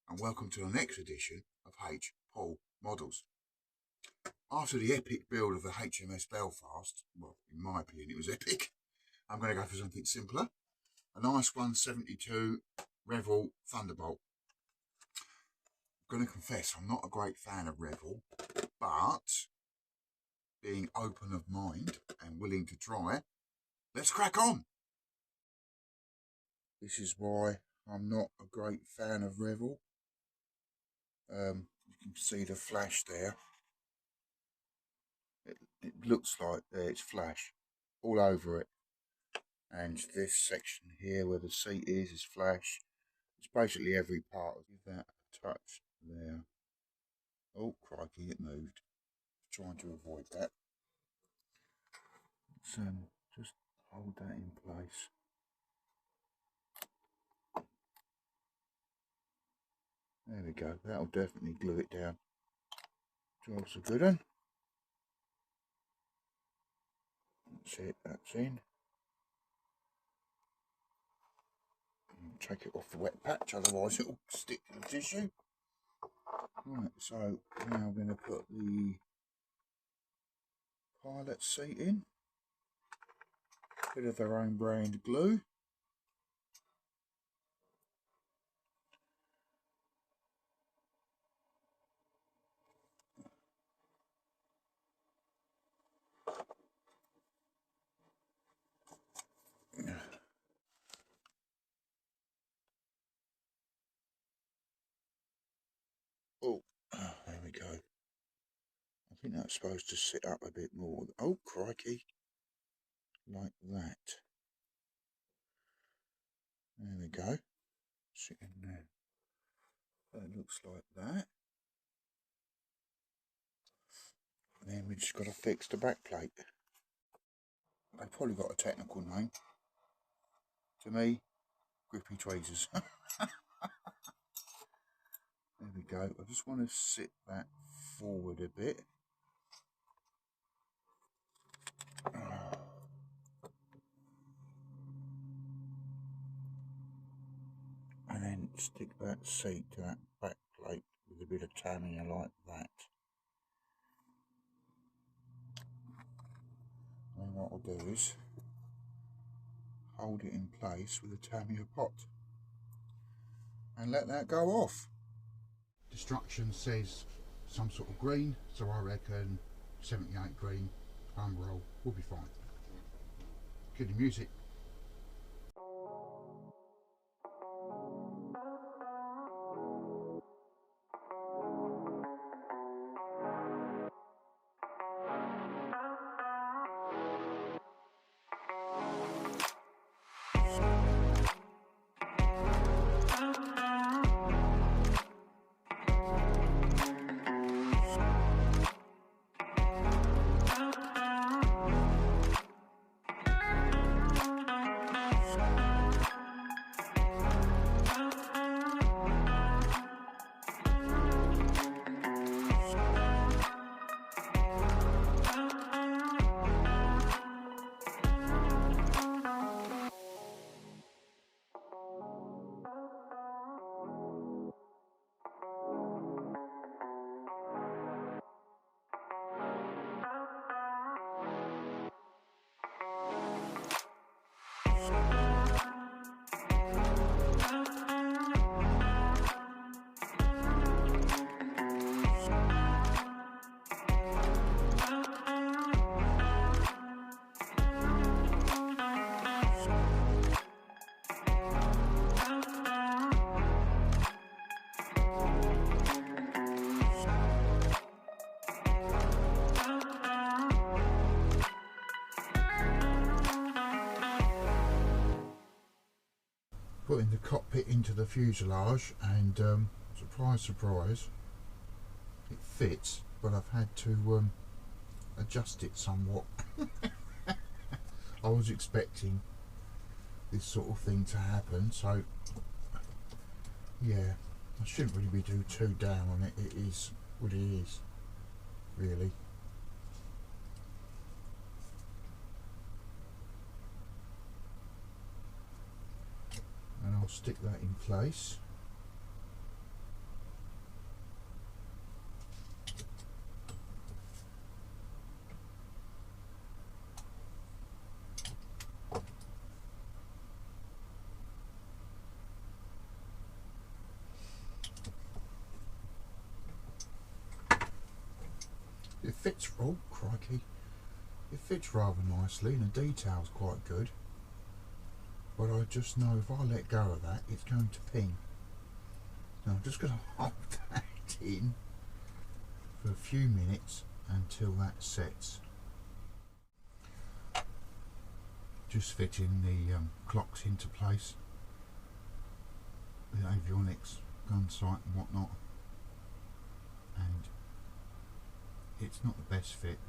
and welcome to the next edition of H. Paul Models. After the epic build of the HMS Belfast, well, in my opinion it was epic, I'm going to go for something simpler. A nice 172 Revell Thunderbolt. I'm going to confess I'm not a great fan of Revell, but being open of mind and willing to try, let's crack on. This is why I'm not a great fan of Revell. You can see the flash there. It looks like it's flash all over it. And this section here where the seat is flash. It's basically every part. Give that a touch there. Oh, crikey, it moved. Trying to avoid that. Let's just hold that in place. There we go. That'll definitely glue it down. Job's a good one. That's it. That's in. Take it off the wet patch, otherwise it'll stick to the tissue. Right, so now I'm going to put the pilot seat in. Bit of their own brand glue. Oh, there we go. I think that's supposed to sit up a bit more. Oh, crikey. Like that. There we go. Sit in there. That looks like that. And then we just got to fix the back plate. They've probably got a technical name. To me, grippy tweezers. There we go. I just want to sit that forward a bit. And then stick that seat to that back plate with a bit of Tamiya like that. And what I'll do is hold it in place with a Tamiya pot and let that go off. Destruction says some sort of green, so I reckon 78 green palm roll will be fine. Cue the music. Putting the cockpit into the fuselage, and surprise surprise, it fits, but I've had to adjust it somewhat. I was expecting this sort of thing to happen, so yeah, I shouldn't really be too down on it. It is what it is, really. And I'll stick that in place. fits, oh crikey, it fits rather nicely and the detail's quite good, but I just know if I let go of that it's going to ping. So I'm just going to hold that in for a few minutes until that sets. Just fitting the clocks into place, the avionics, gun sight and whatnot, and it's not the best fit,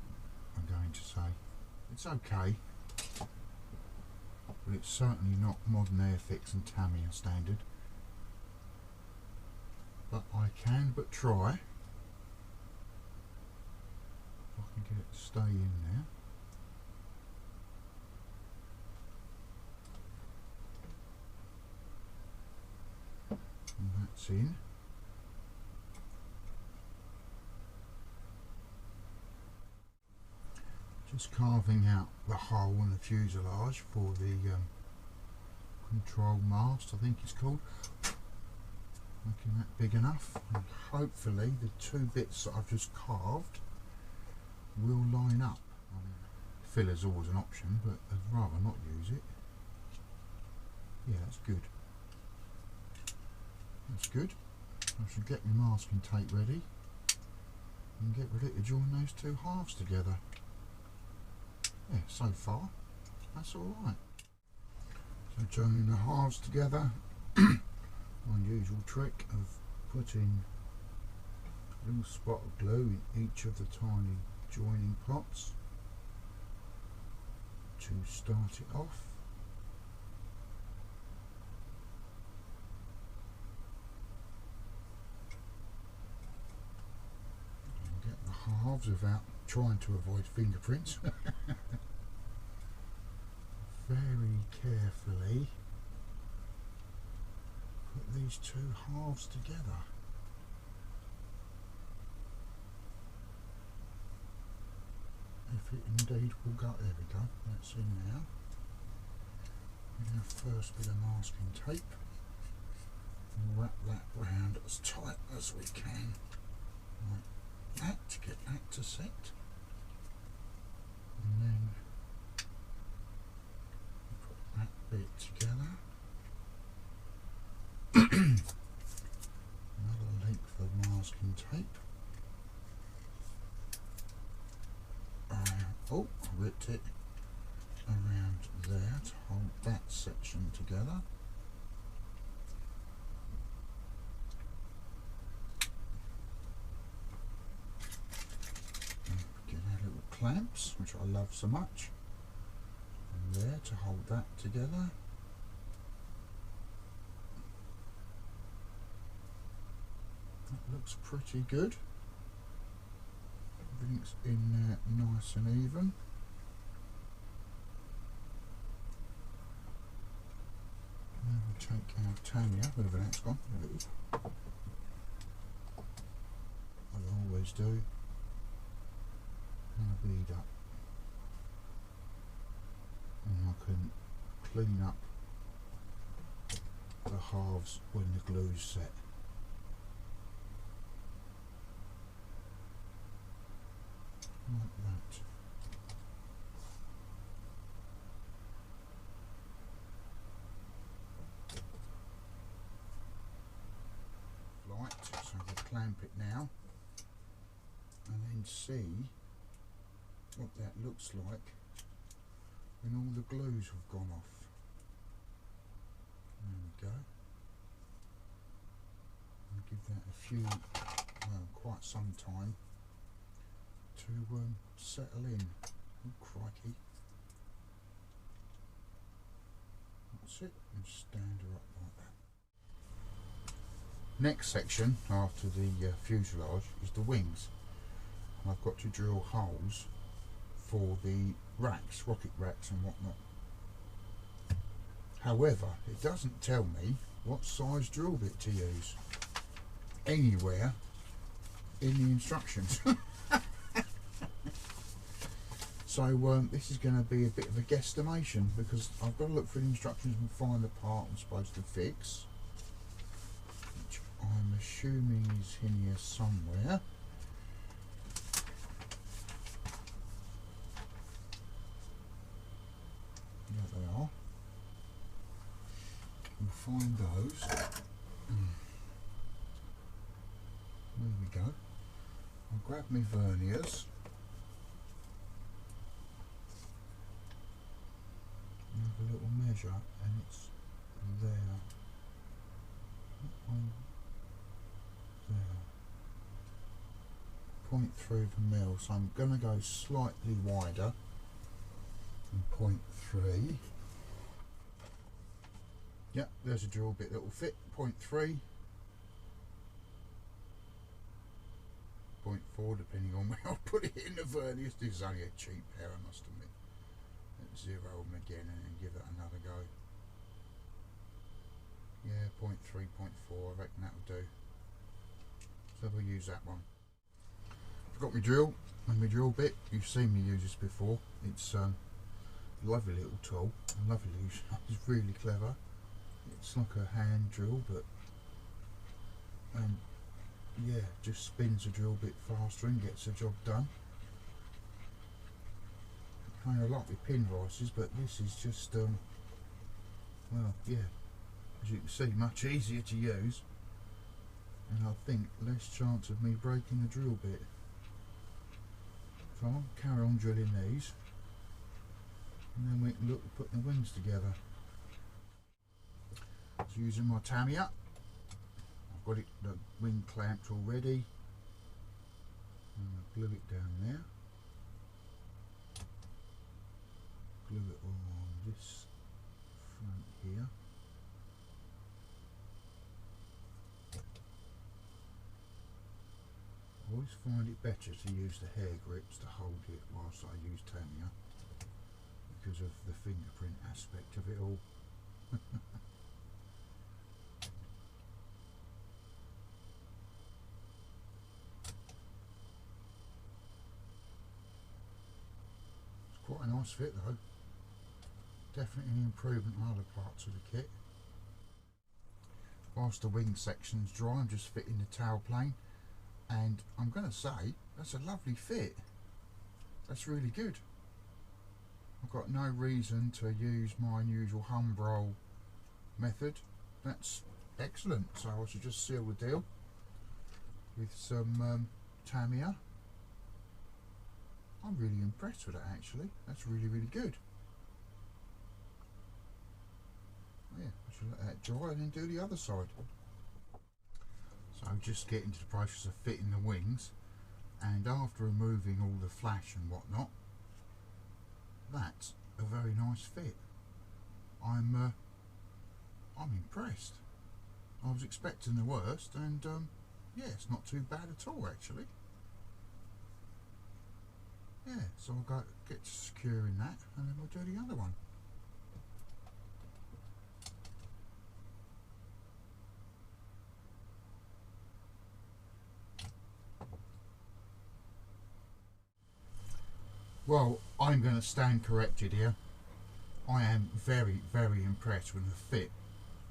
I'm going to say. It's okay, but it's certainly not modern Airfix and Tamiya standard. But I can but try. If I can get it to stay in there. And that's in. Just carving out the hole in the fuselage for the control mast, I think it's called. Making that big enough, and hopefully the two bits that I've just carved will line up. Filler's always an option, but I'd rather not use it. Yeah, that's good. That's good. I should get my masking tape ready and get ready to join those two halves together. Yeah, so far that's alright. So joining the halves together, my usual trick of putting a little spot of glue in each of the tiny joining pots to start it off. And get the halves without trying to avoid fingerprints. Very carefully put these two halves together. If it indeed will go, there we go, that's in now. Now first bit of masking tape, and wrap that round as tight as we can, like that, to get that to set. And then put that bit together. Another length of masking tape. Oh, I ripped it around there to hold that section together. Get our little clamps, which I love so much, and there to hold that together. That looks pretty good. Everything's in there nice and even. Now we'll take our Tamiya, wherever that's gone, there it is. I always do. And a bead up. And I can clean up the halves when the glue's set. Like that. Right, so we'll clamp it now and then see what that looks like when all the glues have gone off. There we go. And give that a few, well, quite some time to settle in. Oh crikey. That's it, and stand her up like that. Next section after the fuselage is the wings. And I've got to drill holes for the racks, rocket racks and whatnot. However, it doesn't tell me what size drill bit to use anywhere in the instructions. So this is going to be a bit of a guesstimation, because I've got to look for the instructions and find the part I'm supposed to fix, which I'm assuming is in here somewhere. we go. I'll grab my verniers. And have a little measure, and it's there. There. 0.3 of a mil, so I'm going to go slightly wider than 0.3. Yep, there's a drill bit that will fit. 0.3. 0.4, depending on where I'll put it in the verniers. This is only a cheap pair, I must admit. Let's zero them again and then give it another go. Yeah, 0.3, 0.4, I reckon that'll do. So we'll use that one. I've got my drill and my drill bit. You've seen me use this before. It's a lovely little tool. Lovely, it's really clever. It's like a hand drill, but yeah, just spins the drill bit faster and gets the job done. I kind of like the pin vices, but this is just well, yeah, as you can see, much easier to use, and I think less chance of me breaking the drill bit. So I'll carry on drilling these, and then we can look at putting the wings together. So using my Tamiya, I've got the wing clamped already, and I glue it down there. Glue it on this front here. I always find it better to use the hair grips to hold it whilst I use Tamiya, because of the fingerprint aspect of it all. It's quite a nice fit though. Definitely an improvement on other parts of the kit. Whilst the wing section's dry, I'm just fitting the tail plane, and I'm going to say that's a lovely fit. That's really good. I've got no reason to use my usual humbrol method. That's excellent. So I should just seal the deal with some Tamiya. I'm really impressed with it actually. That's really, really good. Yeah, I should let that dry and then do the other side. So just get into the process of fitting the wings, and after removing all the flash and whatnot, that's a very nice fit. I'm impressed. I was expecting the worst, and yeah, it's not too bad at all actually. Yeah, so I'll go get to securing that, and then we'll do the other one. Well, I'm going to stand corrected here. I am very, very impressed with the fit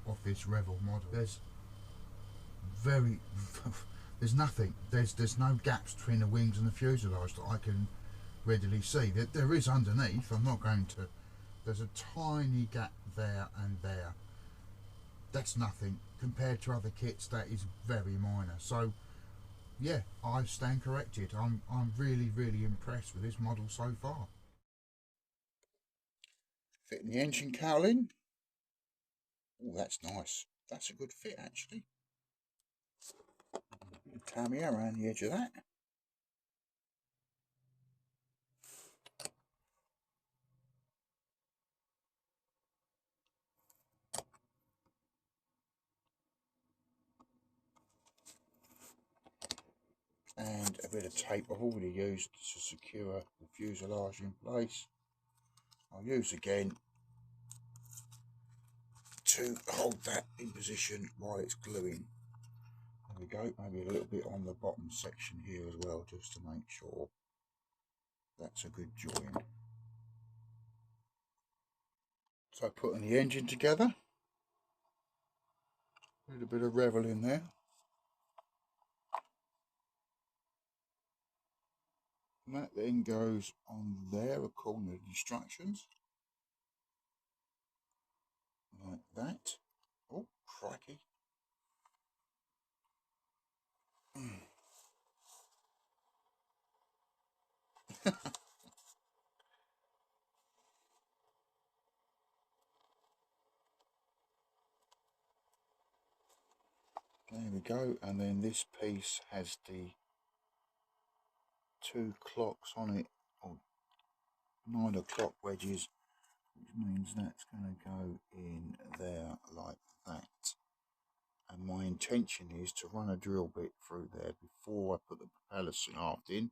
of this Revell model. There's nothing. There's no gaps between the wings and the fuselage that I can readily see. There is underneath. I'm not going to. There's a tiny gap there and there. That's nothing compared to other kits. That is very minor. So yeah, I stand corrected. I'm really, really impressed with this model so far. Fitting the engine cowl in. Oh, that's nice. That's a good fit actually. Tamiya around the edge of that. And a bit of tape I've already used to secure the fuselage in place. I'll use again to hold that in position while it's gluing. There we go, maybe a little bit on the bottom section here as well, just to make sure that's a good join. So putting the engine together, a little bit of Revell in there. And that then goes on there according to the instructions. Like that. Oh, crikey. There we go, and then this piece has the 2 clocks on it, or 9 o'clock wedges, which means that's going to go in there like that. And my intention is to run a drill bit through there before I put the propeller shaft in.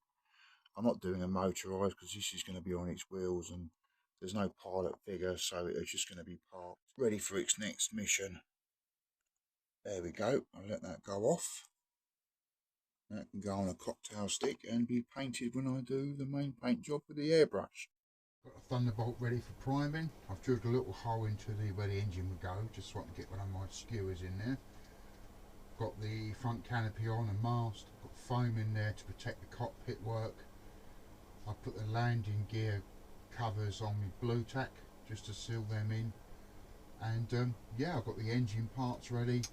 I'm not doing a motorised because this is going to be on its wheels and there's no pilot figure, so it's just going to be parked, ready for its next mission. There we go, I'll let that go off. That can go on a cocktail stick and be painted when I do the main paint job with the airbrush. Got a Thunderbolt ready for priming. I've drilled a little hole into where the engine would go, just so I can get one of my skewers in there. Got the front canopy on and mast. Got foam in there to protect the cockpit work. I put the landing gear covers on with blue tack just to seal them in. And yeah, I've got the engine parts ready.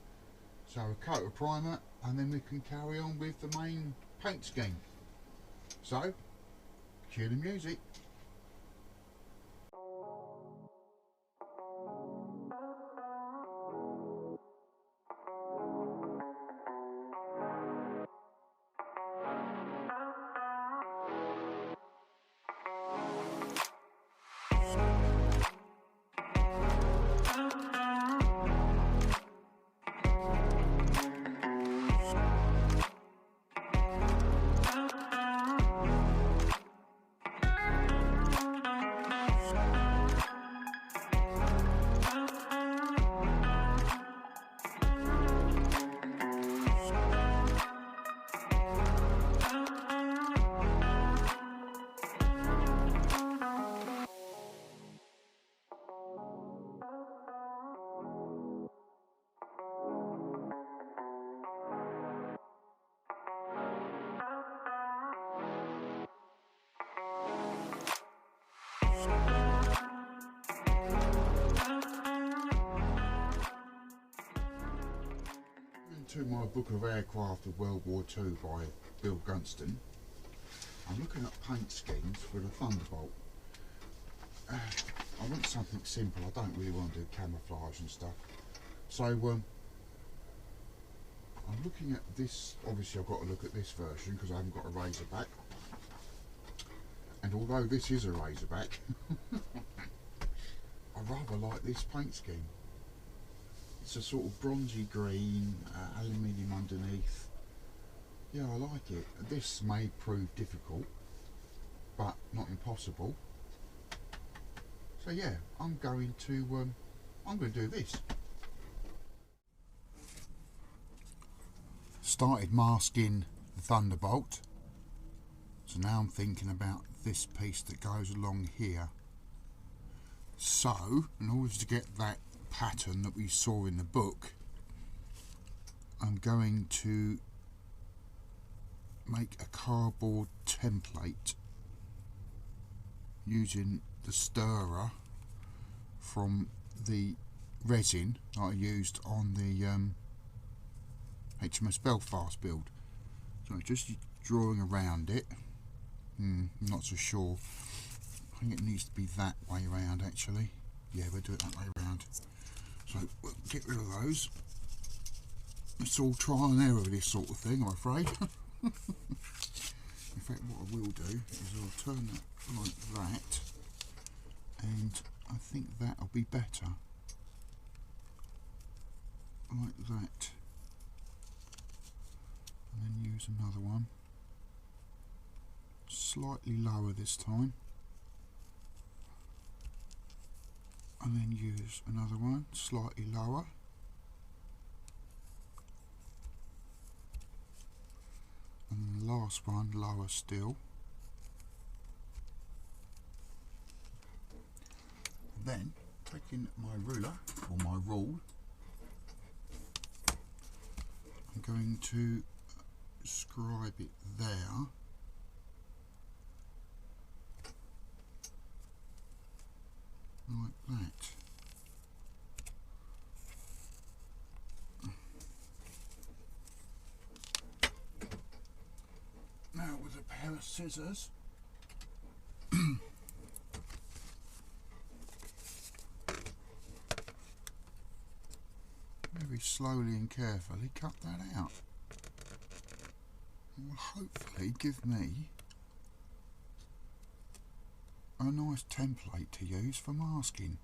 So a coat of primer and then we can carry on with the main paint scheme. So, cue the music. To my book of aircraft of World War II by Bill Gunston, I'm looking at paint schemes for the Thunderbolt. I want something simple. I don't really want to do camouflage and stuff. So I'm looking at this. Obviously I've got to look at this version because I haven't got a Razorback. And although this is a Razorback, I rather like this paint scheme. It's a sort of bronzy green, aluminium underneath. Yeah, I like it. This may prove difficult, but not impossible. So yeah, I'm going to do this. Started masking the Thunderbolt, so now I'm thinking about this piece that goes along here. So, in order to get that pattern that we saw in the book, I'm going to make a cardboard template using the stirrer from the resin that I used on the HMS Belfast build. So just drawing around it. I'm not so sure. I think it needs to be that way around actually. Yeah, we'll do it that way around. So we'll get rid of those. It's all trial and error with this sort of thing, I'm afraid. In fact, what I will do is I'll turn that like that, and I think that'll be better. Like that. And then use another one. Slightly lower this time. And then use another one, slightly lower. And the last one, lower still. And then, taking my ruler, or my rule, I'm going to scribe it there. Like that. Now with a pair of scissors, very slowly and carefully cut that out. It will hopefully give me a nice template to use for masking.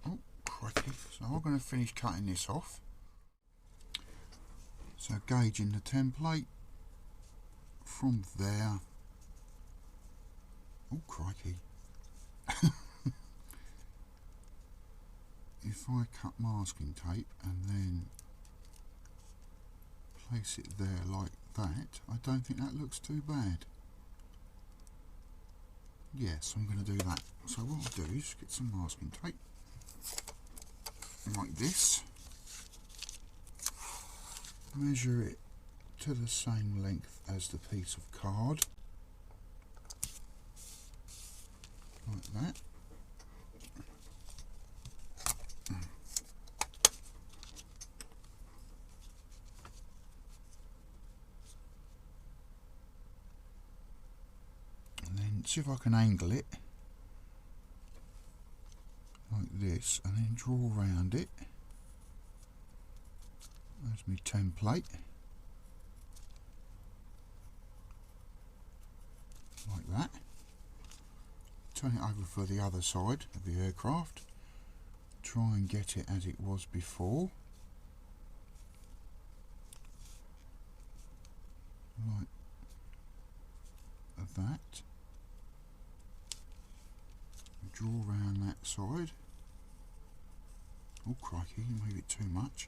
Oh, crikey. So I'm going to finish cutting this off. So gauging the template from there. Oh, crikey. If I cut masking tape and then place it there like that, I don't think that looks too bad. Yes, I'm going to do that. So what I'll do is get some masking tape like this, measure it to the same length as the piece of card, like that. And then see if I can angle it like this and then draw around it. There's my template. Like that. Turn it over for the other side of the aircraft. Try and get it as it was before. Like that. Draw around that side. Oh crikey, made it too much.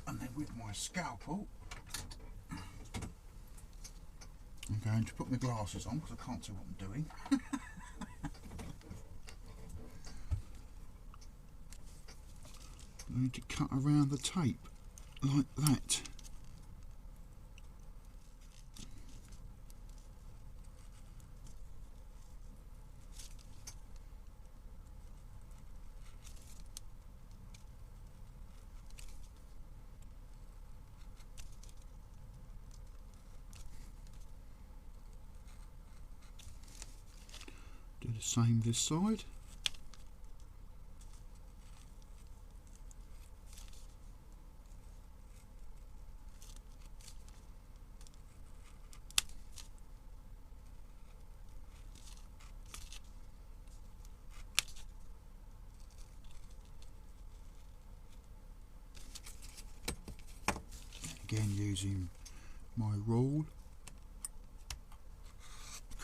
And then with my scalpel, I'm going to put my glasses on because I can't see what I'm doing. I need to cut around the tape like that. Do the same this side. Again using my rule,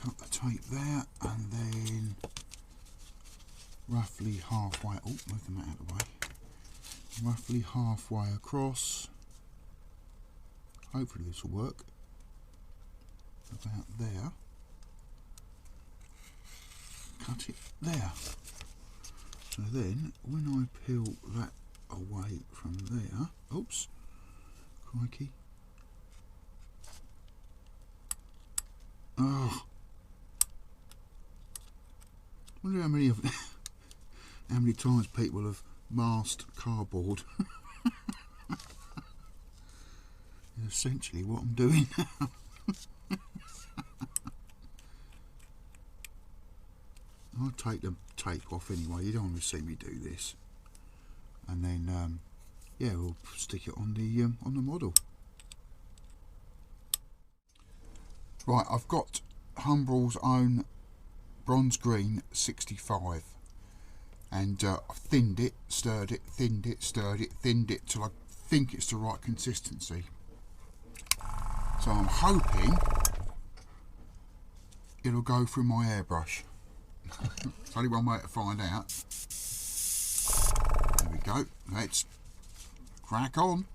cut the tape there and then roughly halfway, oh move them out of the way, roughly halfway across, hopefully this will work, about there, cut it there. So then when I peel that away from there, oops, crikey. Oh, wonder how many times people have masked cardboard. Essentially what I'm doing now. I'll take the tape off anyway. You don't want to see me do this. And then yeah, we'll stick it on the model. Right, I've got Humbrol's own bronze green 65, and I've thinned it, stirred it, thinned it, stirred it, thinned it till I think it's the right consistency. So I'm hoping it'll go through my airbrush. There's only one way to find out. There we go. Let's crack on.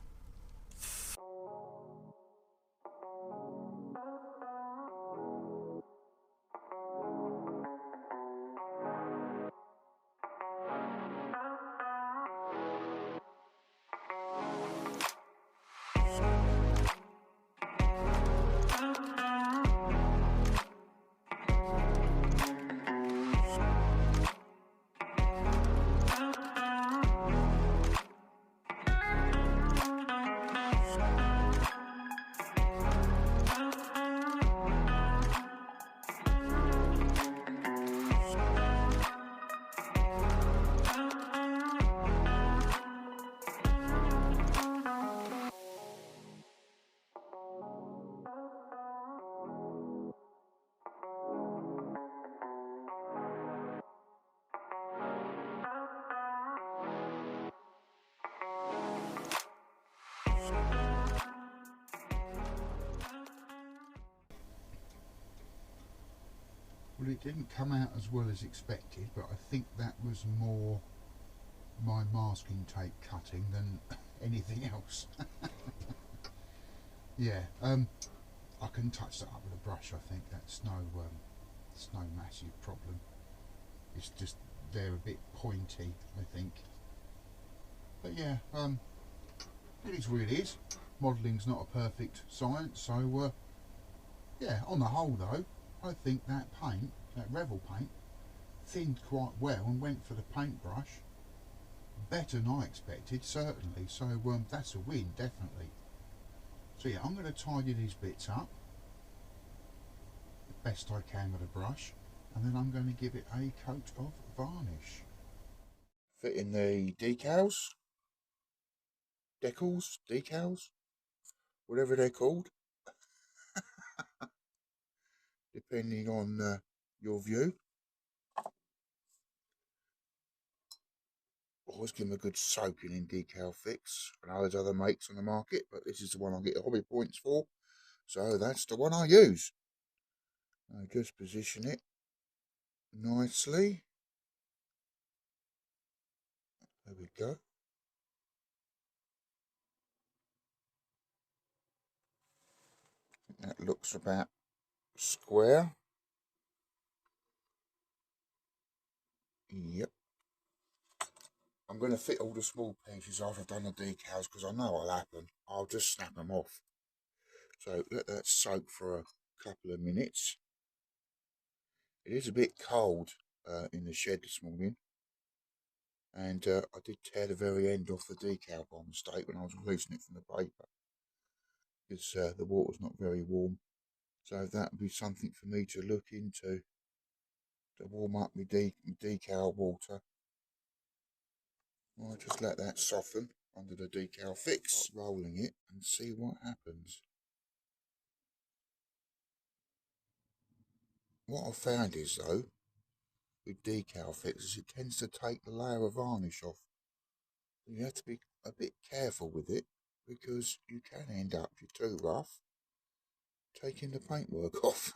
Well, it didn't come out as well as expected, but I think that was more my masking tape cutting than anything else. Yeah, I can touch that up with a brush. I think it's no massive problem. It's just they're a bit pointy, I think. But yeah, it is what it is. Modelling's not a perfect science, so yeah. On the whole, though, I think that paint, that Revell paint, thinned quite well and went for the paintbrush better than I expected, certainly. So that's a win, definitely. So yeah, I'm going to tidy these bits up the best I can with a brush, and then I'm going to give it a coat of varnish. Fitting the decals, decals, whatever they're called, depending on your view. Always give them a good soaking in Decal Fix. I know there's other makes on the market, but this is the one I get hobby points for, so that's the one I use. I just position it nicely. There we go. That looks about square. Yep. I'm going to fit all the small pieces after I've done the decals because I know what'll happen. I'll just snap them off. So let that soak for a couple of minutes. It is a bit cold in the shed this morning, and I did tear the very end off the decal by mistake when I was releasing it from the paper because the water's not very warm. So that would be something for me to look into, to warm up my decal water. I'll just let that soften under the Decal Fix. Start rolling it and see what happens. What I've found is, though, with Decal Fix, is it tends to take the layer of varnish off. You have to be a bit careful with it because you can end up, if you're too rough, taking the paintwork off.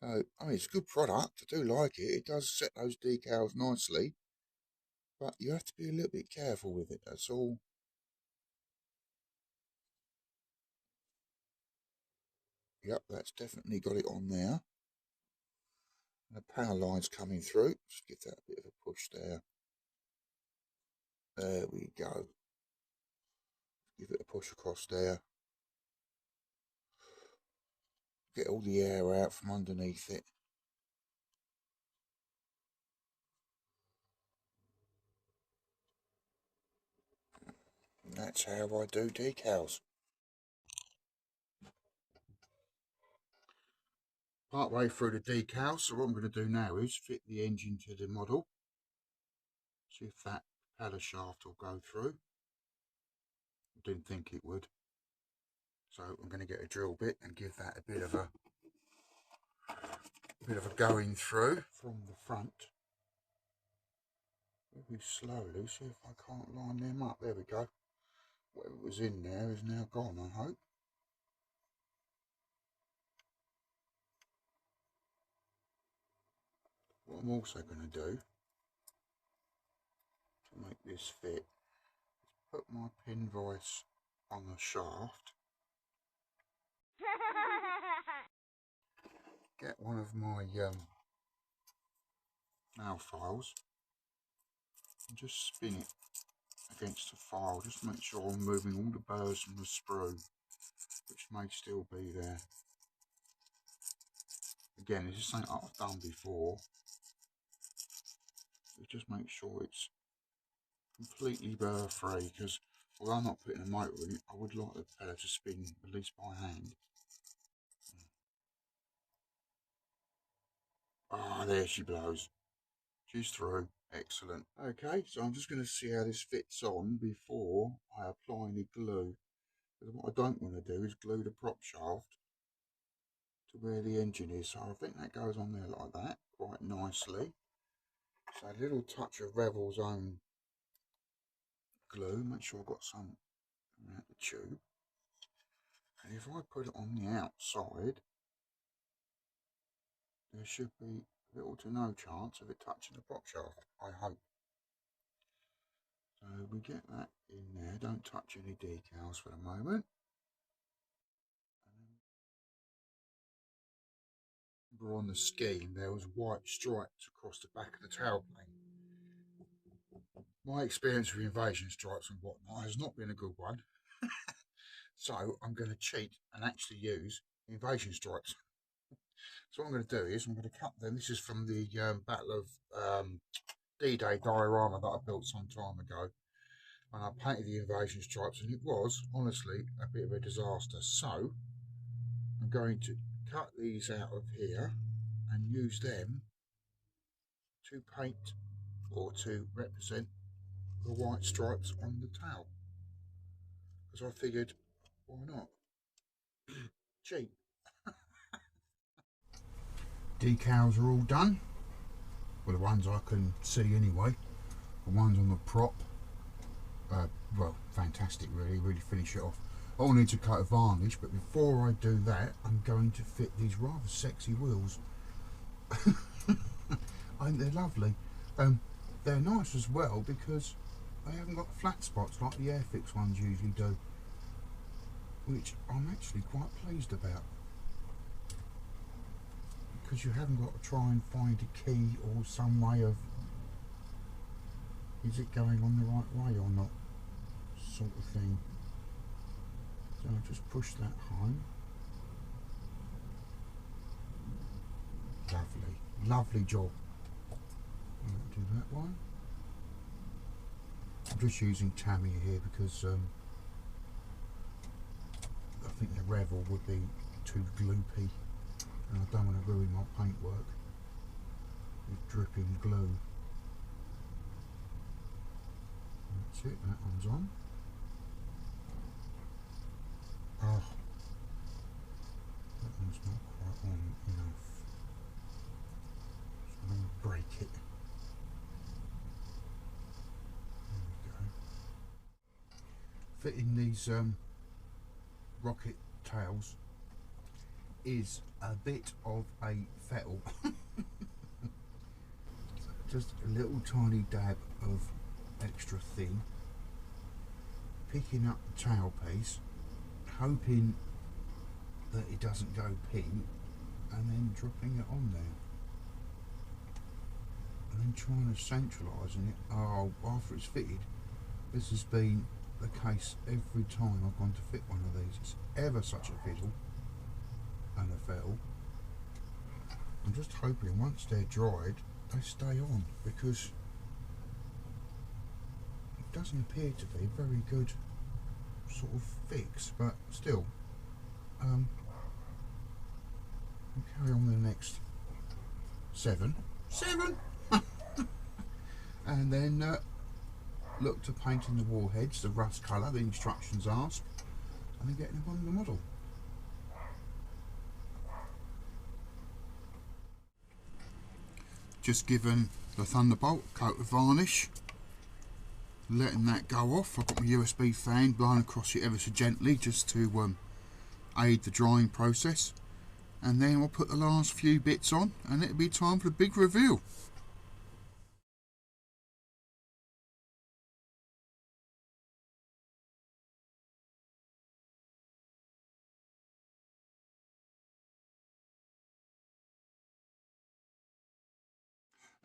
So, I mean, it's a good product. I do like it. It does set those decals nicely. But you have to be a little bit careful with it, that's all. Yep, that's definitely got it on there. And the panel line's coming through. Just give that a bit of a push there. There we go. Give it a push across there. Get all the air out from underneath it. And that's how I do decals. Part way through the decals, so what I'm going to do now is fit the engine to the model. See if that propeller shaft will go through. I didn't think it would. So I'm going to get a drill bit and give that a bit of a going through from the front. Very slowly, see if I can't line them up. There we go. Whatever was in there is now gone, I hope. What I'm also going to do to make this fit is put my pin vise on the shaft. Get one of my nail files and just spin it against the file. Just make sure I'm moving all the burrs from the sprue, which may still be there. Again, this is something I've done before. Just make sure it's completely burr free, because although I'm not putting a motor in it, I would like the propeller to spin at least by hand. Ah, there she blows. She's through. Excellent. Okay, so I'm just going to see how this fits on before I apply any glue. Because what I don't want to do is glue the prop shaft to where the engine is. So I think that goes on there like that, quite nicely. So a little touch of Revell's own glue. Make sure I've got some around the tube. And if I put it on the outside, there should be little to no chance of it touching the prop shaft, I hope. So we get that in there, don't touch any decals for the moment. Remember on the scheme there was white stripes across the back of the tailplane. My experience with invasion stripes and whatnot has not been a good one. So I'm going to cheat and actually use invasion stripes. So what I'm going to do is I'm going to cut them. This is from the Battle of D-Day diorama that I built some time ago. And I painted the invasion stripes and it was, honestly, a bit of a disaster. So I'm going to cut these out of here and use them to paint or to represent the white stripes on the tail. Because I figured, why not? Cheap. Decals are all done. Well, the ones I can see anyway. The ones on the prop, well, fantastic really finish it off. I'll need to coat a varnish, but before I do that, I'm going to fit these rather sexy wheels. And they're lovely. They're nice as well because they haven't got flat spots like the Airfix ones usually do, which I'm actually quite pleased about. Because you haven't got to try and find a key or some way of, is it going on the right way or not, sort of thing. So I'll just push that home. Lovely job. I'll do that one. I'm just using Tamiya here because I think the Revell would be too gloopy and I don't want to ruin my paintwork with dripping glue. That's it, that one's on. Oh, that one's not quite on enough. So I'm going to break it. There we go. Fitting these rocket tails is a bit of a fettle. Just a little tiny dab of extra thin, picking up the tailpiece, hoping that it doesn't go pink, and then dropping it on there, and then trying to centralising it. Oh, after it's fitted, this has been the case every time I've gone to fit one of these. It's ever such a fiddle and a fettle. I'm just hoping once they're dried they stay on, because it doesn't appear to be a very good sort of fix, but still we'll carry on with the next seven and then look to painting the warheads the rust colour the instructions ask, and then getting them on the model. Just given the Thunderbolt a coat of varnish, letting that go off. I've got my USB fan blowing across it ever so gently just to aid the drying process, and then I'll put the last few bits on and it'll be time for the big reveal.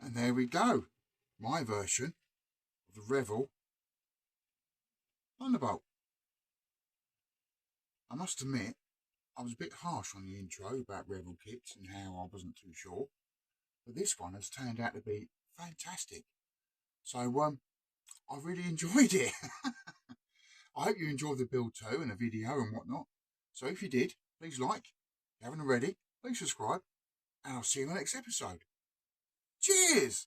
And there we go, my version of the Revell Thunderbolt. I must admit, I was a bit harsh on the intro about Revell kits and how I wasn't too sure, but this one has turned out to be fantastic. So I really enjoyed it. I hope you enjoyed the build too and the video and whatnot. So if you did, please like. If you haven't already, please subscribe, and I'll see you in the next episode. Cheers!